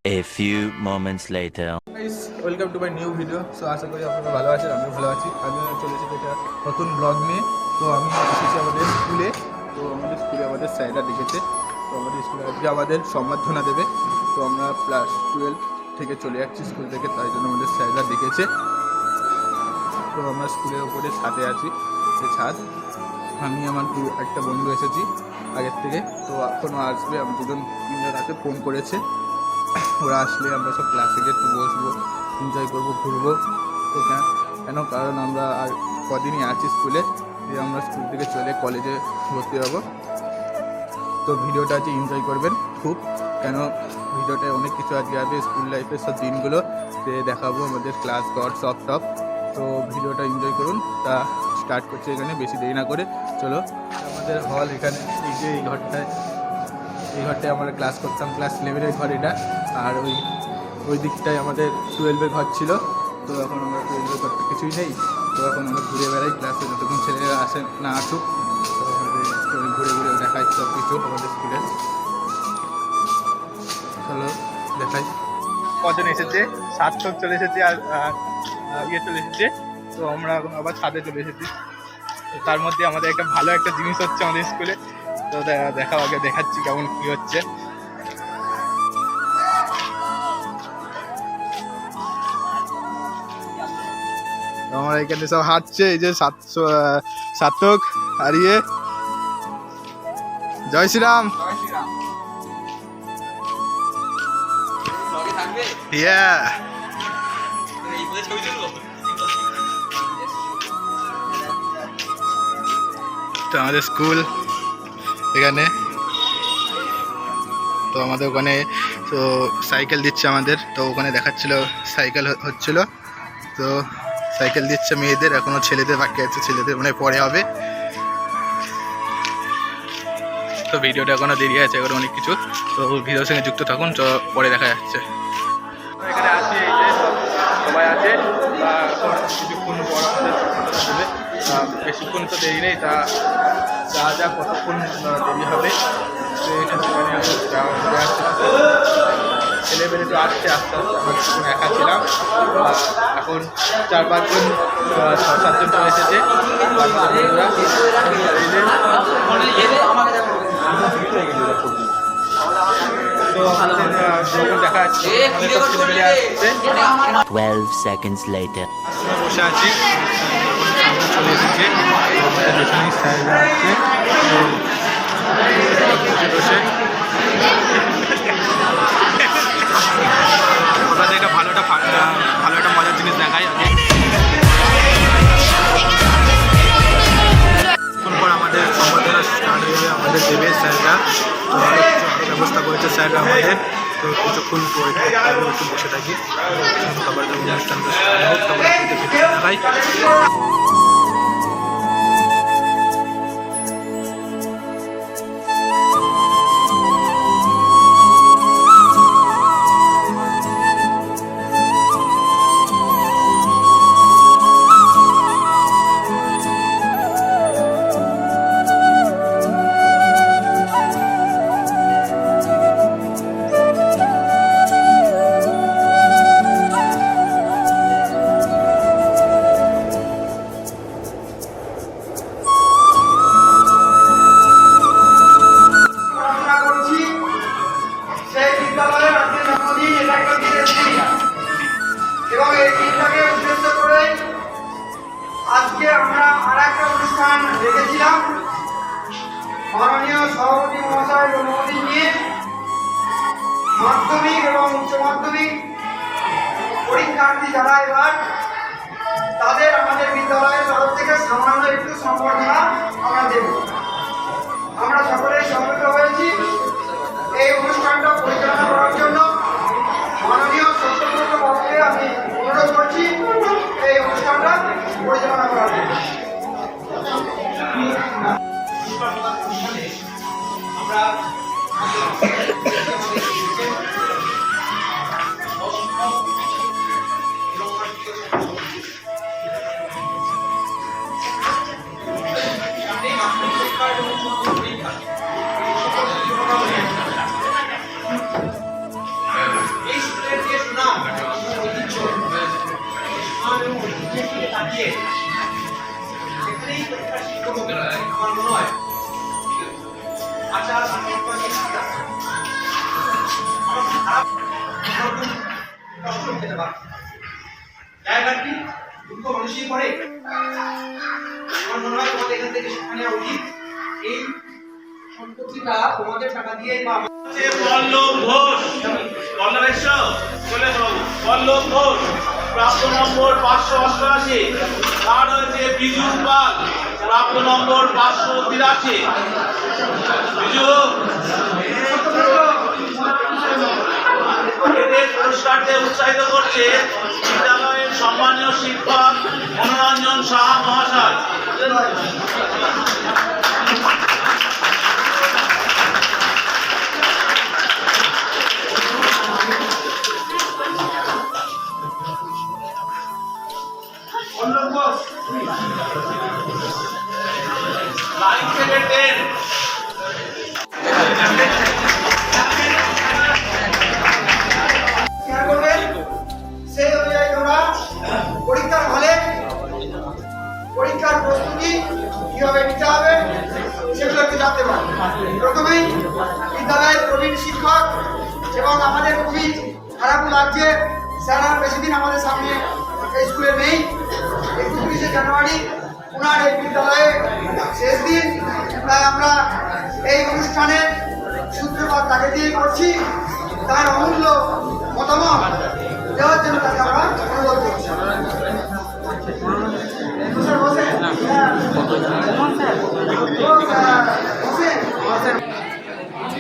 A few moments later. Guys, welcome to my new video. So আশা করি আপনারা ভালো আছেন, আমিও ভালো আছি। আমি চলে এসেছি একটা নতুন ব্লগ নিয়ে। তো আমি এসেছি আমাদের স্কুলে। তো আমাদের স্কুলে আমাদের স্যাররা ডেকেছে। তো আমাদের স্কুলে আজকে আমাদের সম্বর্ধনা দেবে। তো আমরা ক্লাস 12 থেকে চলে যাচ্ছি স্কুল থেকে, তাই জন্য আমাদের স্যাররা ডেকেছে। তো আমরা স্কুলের ওপরে ছাদে আছি, সেই ছাদ। আমি আমার একটা বন্ধু এসেছি আগের থেকে, তো এখনও আসবে। আমি তিনজন রাতে ফোন করেছে, ওরা আসলে আমরা সব ক্লাসে গিয়ে একটু বসবো, এনজয় করবো, ঘুরবো। তো কেন কারণ আমরা আর কদিনই আছি স্কুলে, দিয়ে আমরা স্কুল থেকে চলে কলেজে ভর্তি হবো। তো ভিডিওটা আজকে এনজয় করবেন খুব, কেন ভিডিওটায় অনেক কিছু আজকে আসবে স্কুল লাইফের সব দিনগুলো দেখাবো, আমাদের ক্লাস ঘর সব টপ। তো ভিডিওটা এনজয় করুন। তা স্টার্ট করছে এখানে, বেশি দেরি না করে। চলো, আমাদের হল এখানে, এই ঘরটায় আমরা ক্লাস করতাম, ক্লাস 11-এর ঘর এটা। আর ওই দিকটায় আমাদের 12-এর ঘর ছিল। তো এখন আমরা 12-এর ঘরটা কিছুই নেই। তো এখন আমরা ঘুরে বেড়াই ক্লাসে, যতক্ষণ ছেলেরা আসেন না আসুক। তো আমাদের ঘুরে ঘুরে দেখাই সব কিছু আমাদের স্কুলের। চলো দেখাই কজন এসেছে। সার্থক চলে এসেছে, আর ইয়ে চলে এসেছে। তো আমরা এখন আবার ছাদে চলে এসেছি। তো তার মধ্যে আমাদের একটা ভালো একটা জিনিস হচ্ছে আমাদের স্কুলে। তো দেখাও, আগে দেখাচ্ছি কেমন কি হচ্ছে। আমার এখানে সব হাঁটছে, এই যে সার্থক হারিয়ে। জয় শ্রীরাম। তো আমাদের স্কুল এখানে, তো আমাদের ওখানে তো সাইকেল দিচ্ছে আমাদের। তো ওখানে দেখাচ্ছিল সাইকেল হচ্ছিল, তো সাইকেল দিচ্ছে মেয়েদের, এখনও ছেলেদের বাকি আছে, ছেলেদের মানে পরে হবে। তো ভিডিওটা এখনও দেরি আছে, এখন অনেক কিছু। তো ভিডিওর সঙ্গে যুক্ত থাকুন, তো পরে দেখা যাচ্ছে। এখানে আছে, এই যে সবাই আছে, কিছুক্ষণ পর আমাদের দেবে। বেশিক্ষণ তো দেরি নেই, তা যা কতক্ষণ দেরি হবে। তো সেখানে ছেলেমেলে তো আসছে আস্তে আস্তে। আমরা কিছুক্ষণ একা ছিলাম, এখন 4-5 জন 6-7 জন এসেছে। তো আমাদের দেখা যাচ্ছে 12 seconds later. বসে আছি, চলে এসেছে আমাদের যেখানে স্যাররা আছে বসে। ওটাতে একটা ভালো একটা মজার জিনিস দেখাই আগে। এখন পর আমাদের সম্বর্ধনা স্টার্ট হয়ে যাবে, আমাদের দেবে স্যাররা। তো ভালো কিছু ব্যবস্থা করেছে স্যাররা আমাদের। তো কিছুক্ষণ একটু বসে থাকি, খাবার অনুষ্ঠানটা হোক, তারপরে দেখাই। এবং এই দিনটাকে উদ্দেশ্য করে আজকে আমরা আর একটা অনুষ্ঠান রেখেছিলাম। মাননীয় সভাপতি মহাশয়ের অনুমতি নিয়ে মাধ্যমিক এবং উচ্চ মাধ্যমিক পরীক্ষার্থী যারা এবার, তাদের আমাদের বিদ্যালয়ের তরফ থেকে সামান্য একটু সম্বর্ধনা আমরা দেব। আমরা সকলেই সমবেত হয়েছি এই অনুষ্ঠানটা পরিচালনা করার জন্য। মাননীয় সত্যব্রত বাবুকে আমি অনুরোধ করছি এই অনুষ্ঠানটা পরিচালনা করার জন্য। এখানেই পরীক্ষা শিক্ষক হবে আমার মনে হয়। আচ্ছা কষ্ট খেতে পারে জায়গাটি দুঃখ মানুষই করে। আমার মনে হয় তোমাদের এখান থেকে শিক্ষা নেওয়া উচিত। এই সম্পত্তিটা তোমাদের টাকা দিয়ে বা পল্লব ঘোষ, পল্লবেশ্বর চলে বাবু, পল্লব ঘোষ প্রাপ্ত নম্বর 588, তার হয়েছে বিজু পাল প্রাপ্ত নম্বর 583। বিজু এদের পুরস্কার দিয়ে উৎসাহিত করছে বিদ্যালয়ের সম্মানীয় শিক্ষক মনোরঞ্জন সাহা মহাশয়। লাইন থেকে 10 শেয়ার করবেন। সেই অনুযায়ী তোমরা পরীক্ষার হলে পরীক্ষার প্রস্তুতি কিভাবে নিতে হবে সেগুলো একটু জানতে পারো। প্রথমেই বিদ্যালয়ের প্রবীণ শিক্ষক এবং আমাদের খুবই খারাপ লাগছে স্যার বেশি দিন আমাদের সামনে এই স্কুলে নেই। 31শে জানুয়ারি ওনার এই বিদ্যালয়ে শেষ দিন, তাই আমরা এই অনুষ্ঠানে সূত্রপাত তাকে দিয়ে করছি। তার অমূল্য মতামত দেওয়ার জন্য তাকে আমরা অনুরোধ করছি। স্যার বসেন। বসেন।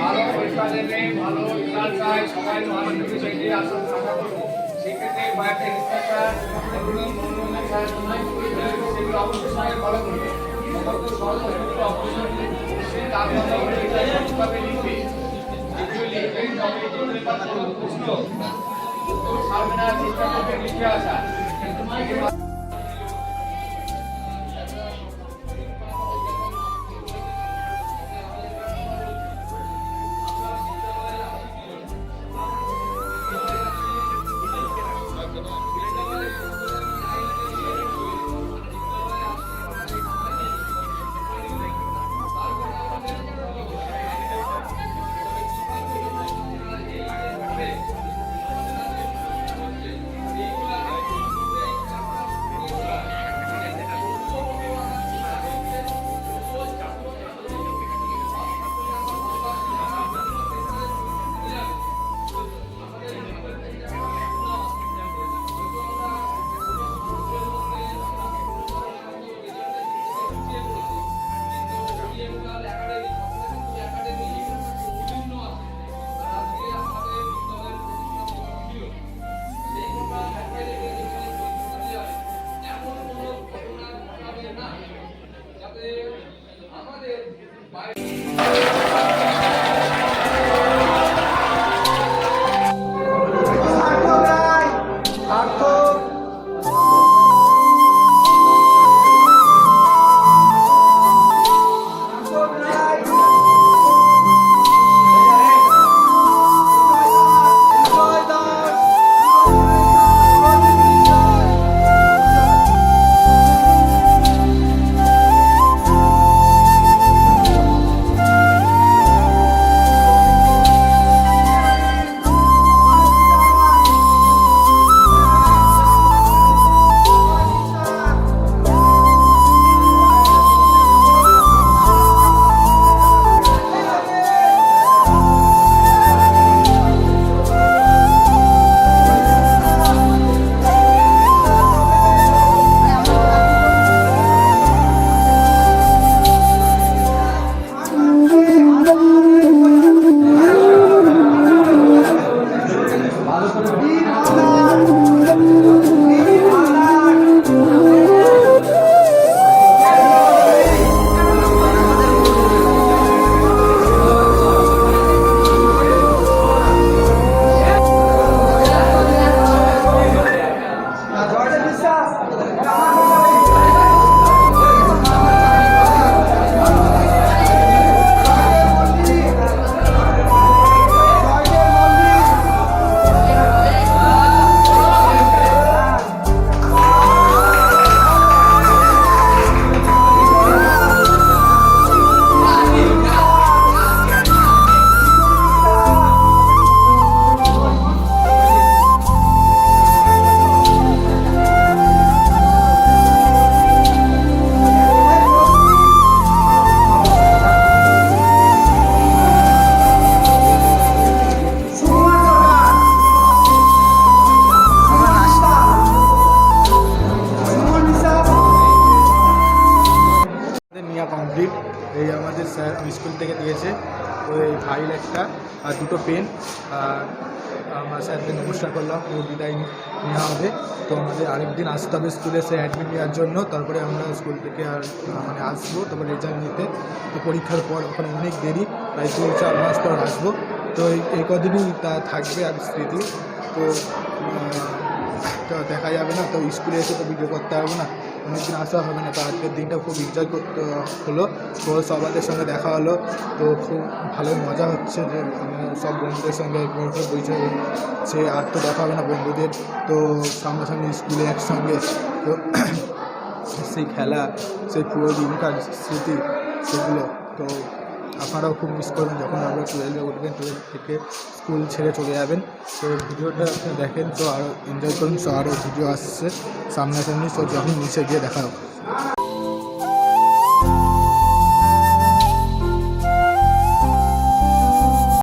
ভালো পরীক্ষা দেবে, ভালো রেজাল্ট চাই, সবাই ভালো কিছু এগিয়ে আসুন, আশা করবো। সেক্ষেত্রে কয়েকটা ইন্সট্রাক্টর এগুলো মনোরঞ্জন স্যার সেগুলো অবশ্যই সবাই ফলো করবে। সমস্ত সহযোগিতা অবশ্যই সেই তার কথা বলে এটা সঠিকভাবে লিখবে। যেগুলো লিখবে তবে এগুলো প্রশ্ন উত্তর সামনে নেওয়ার চেষ্টা করবে, লিখে আসা। এই আমাদের স্যার স্কুল থেকে দিয়েছে, তো এই ফাইল একটা আর দুটো পেন। আর আমরা স্যারকে নমস্কার করলাম, ও বিদায় নেওয়া হবে। তো আমাদের আরেকদিন আসতে হবে স্কুলে সে অ্যাডমিট নেওয়ার জন্য, তারপরে আমরা স্কুল থেকে আর মানে আসবো, তারপরে রেজাল্ট নিতে। তো পরীক্ষার পর ওখানে অনেক দেরি, প্রায় 3-4 মাস পর আসবো। তো এই কদিনই তা থাকবে আর স্মৃতি। তো তো দেখা যাবে না, তো স্কুলে এসে তো ভিডিও করতে হবে না, অনেকদিন আসা হবে না। তো আজকের দিনটা খুব এনজয় করতে হলো, তো সবাদের সঙ্গে দেখা হলো। তো খুব ভালো মজা হচ্ছে যে সব বন্ধুদের সঙ্গে পরিচয় হচ্ছে। আর তো দেখা হবে না বন্ধুদের, তো সামনাসামনি স্কুলে একসঙ্গে। তো সেই খেলা, সেই পুরো দিনকার স্মৃতি সেগুলো তো আপনারাও খুব মিস করবেন যখন আপনারা 12-এ উঠবেন, 12 থেকে স্কুল ছেড়ে চলে যাবেন। তো ভিডিওটা আপনি দেখেন, তো আরও এনজয় করুন। তো আরও ভিডিও আসছে সামনাসামনি, তো যখন নিচে গিয়ে দেখা হবে।